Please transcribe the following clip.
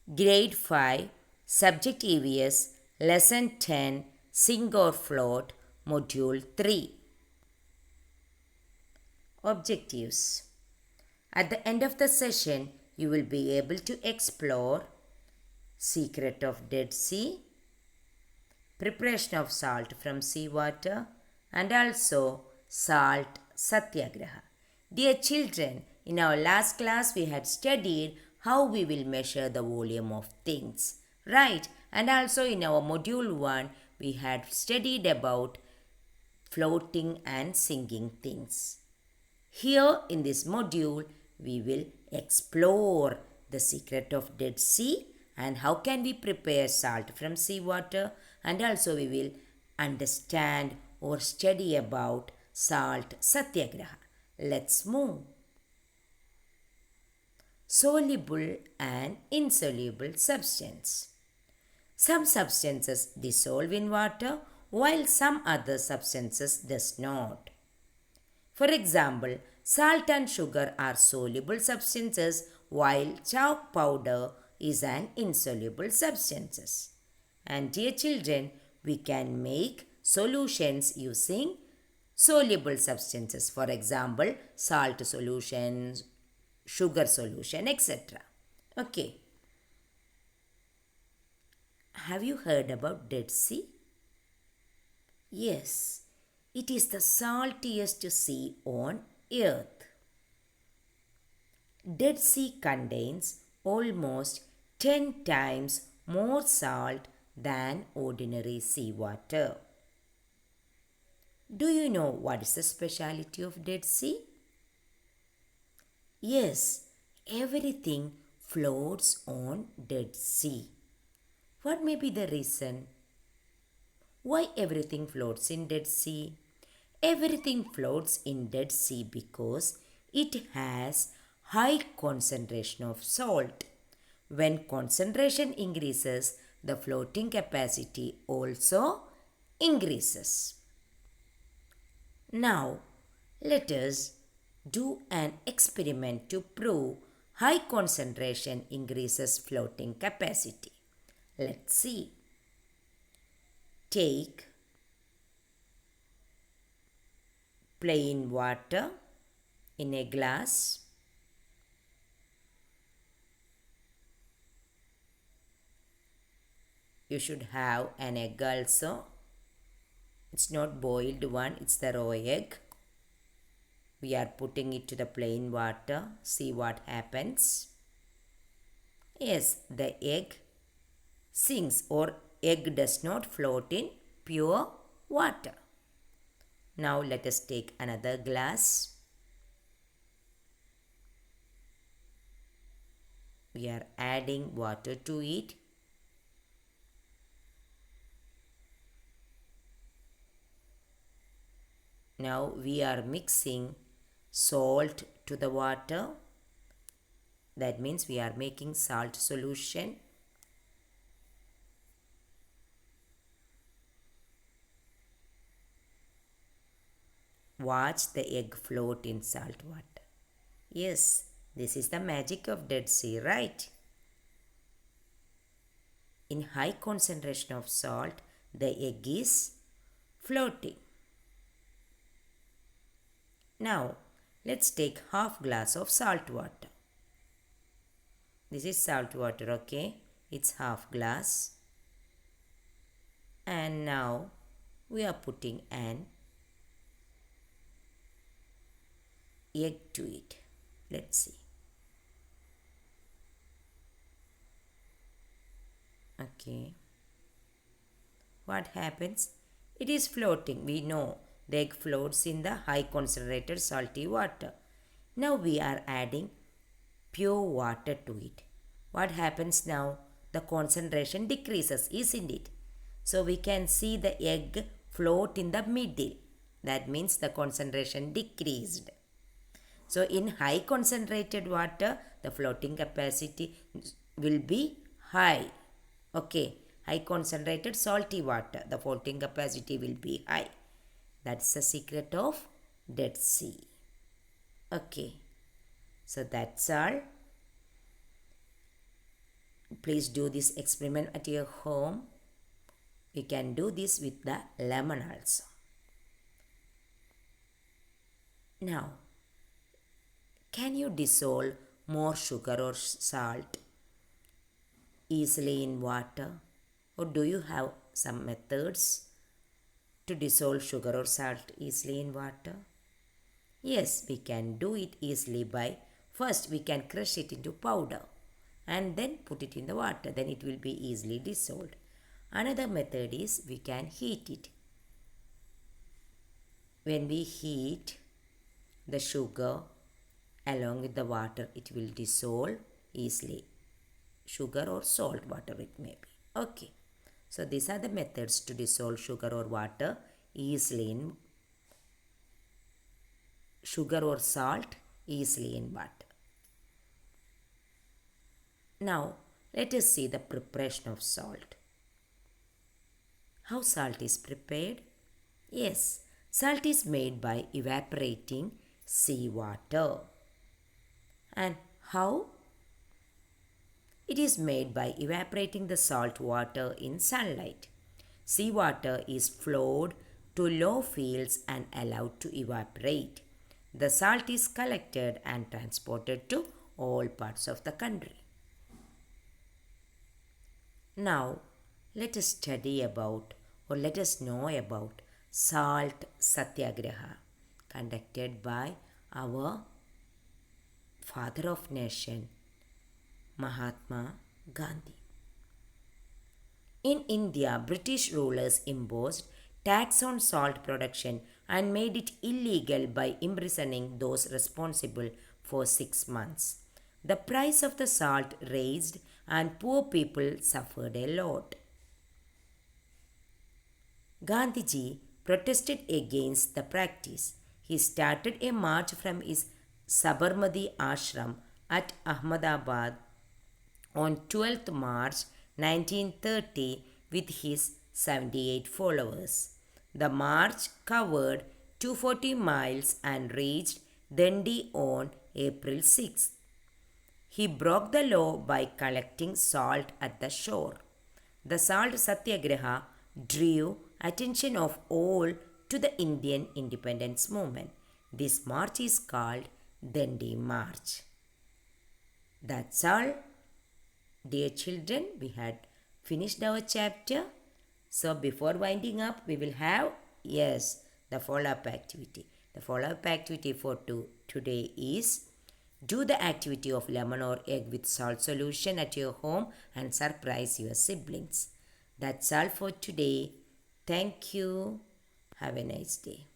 Grade 5, Subject EVS, Lesson 10, Sing or Float, Module 3. Objectives. At the end of the session, you will be able to explore secret of Dead Sea, preparation of salt from seawater, and also salt satyagraha. Dear children, in our last class we had studied how we will measure the volume of things, right? And also in our module 1 we had studied about floating and sinking things. Here in this module, we will explore the secret of Dead Sea and how can we prepare salt from seawater, and also we will understand or study about salt satyagraha. Let's move. Soluble and insoluble substance. Some substances dissolve in water while some other substances does not. For example, salt and sugar are soluble substances while chalk powder is an insoluble substance. And dear children, we can make solutions using soluble substances. For example, salt solution, sugar solution, etc. Okay. Have you heard about Dead Sea? Yes, it is the saltiest sea on earth. Dead Sea contains almost 10 times more salt than ordinary seawater. Do you know what is the speciality of Dead Sea? Yes, everything floats on Dead Sea. What may be the reason? Why everything floats in Dead Sea? Everything floats in Dead Sea because it has high concentration of salt. When concentration increases, the floating capacity also increases. Now, let us do an experiment to prove high concentration increases floating capacity. Let's see. Take plain water in a glass. You should have an egg also. It's not boiled one, it's the raw egg. We are putting it to the plain water. See what happens. Yes, the egg sinks or egg does not float in pure water. Now let us take another glass. We are adding water to it. Now we are mixing salt to the water. That means we are making salt solution. Watch the egg float in salt water. Yes, this is the magic of Dead Sea, right? In high concentration of salt, the egg is floating. Now, let's take half glass of salt water. This is salt water, okay? It's half glass. And now, we are putting an egg to it. Let's see. Okay. What happens? It is floating. We know the egg floats in the high concentrated salty water. Now we are adding pure water to it. What happens now? The concentration decreases, isn't it? So we can see the egg float in the middle. That means the concentration decreased. So in high concentrated water, the floating capacity will be high. Okay, high concentrated salty water, the floating capacity will be high. That's the secret of Dead Sea. Okay, so that's all. Please do this experiment at your home. You can do this with the lemon also. Now, can you dissolve more sugar or salt easily in water? Or do you have some methods to dissolve sugar or salt easily in water? Yes, we can do it easily by first we can crush it into powder and then put it in the water. Then it will be easily dissolved. Another method is we can heat it. When we heat the sugar along with the water, it will dissolve easily. Sugar or salt, whatever it may be. Okay. So these are the methods to dissolve sugar or water easily in sugar or salt easily in water. Now let us see the preparation of salt. How salt is prepared? Yes, salt is made by evaporating seawater. And how? It is made by evaporating the salt water in sunlight. Seawater is flowed to low fields and allowed to evaporate. The salt is collected and transported to all parts of the country. Now, let us study about or let us know about Salt Satyagraha conducted by our father of nation, Mahatma Gandhi. In India, British rulers imposed tax on salt production and made it illegal by imprisoning those responsible for 6 months. The price of the salt raised and poor people suffered a lot. Gandhiji protested against the practice. He started a march from his Sabarmati ashram at Ahmedabad on 12th March 1930 with his 78 followers. The march covered 240 miles and reached Dandi on April 6. He broke the law by collecting salt at the shore. The Salt Satyagraha drew attention of all to the Indian independence movement. This march is called Dandi March. That's all. Dear children, we had finished our chapter. So before winding up, we will have, the follow-up activity. The follow-up activity for today is do the activity of lemon or egg with salt solution at your home and surprise your siblings. That's all for today. Thank you. Have a nice day.